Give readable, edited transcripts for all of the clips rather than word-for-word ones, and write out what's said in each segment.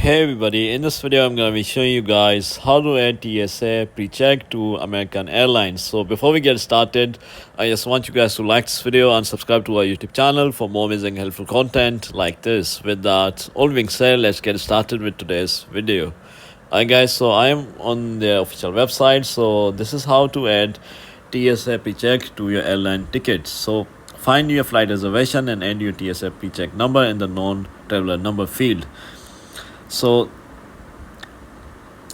Hey everybody, in this video I'm going to be showing you guys how to add TSA PreCheck to American Airlines. So before we get started, I just want you guys to like this video and subscribe to our YouTube channel for more amazing helpful content like this. With that all being said, let's get started with today's video. Alright guys, so I am on their official website. So this is how to add TSA PreCheck to your airline tickets. So find your flight reservation and add your TSA PreCheck number in the non-traveler number field. So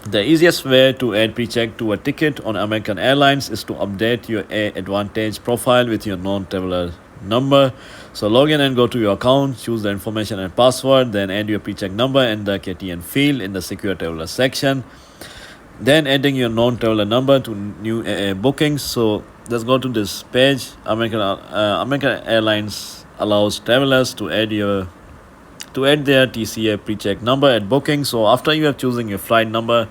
the easiest way to add PreCheck to a ticket on American Airlines is to update your AAdvantage profile with your non-traveler number. So log in and go to your account, choose the information and password, then add your PreCheck number in the KTN field in the secure traveler section. Then adding your non-traveler number to new AA bookings. So let's go to this page. American Airlines allows travelers to add their TSA PreCheck number at booking. So after you have chosen your flight number,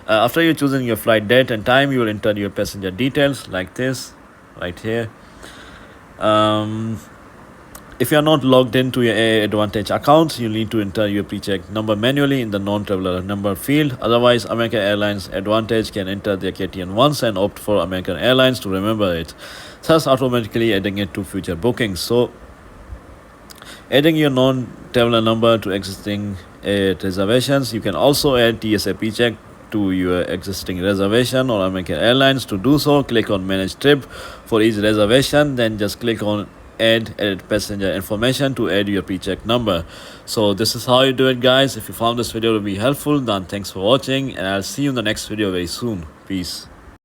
after you're choosing your flight date and time, you will enter your passenger details like this right here. If you are not logged into your AAdvantage account, you need to enter your PreCheck number manually in the non-traveler number field. Otherwise, American Airlines Advantage can enter their KTN once and opt for American Airlines to remember it, thus automatically adding it to future bookings. So adding your non-traveler number to existing reservations, you can also add TSA PreCheck to your existing reservation on American Airlines. To do so, click on Manage Trip for each reservation, then just click on Add passenger information to add your PreCheck number. So this is how you do it, guys. If you found this video to be helpful, then thanks for watching, and I'll see you in the next video very soon. Peace.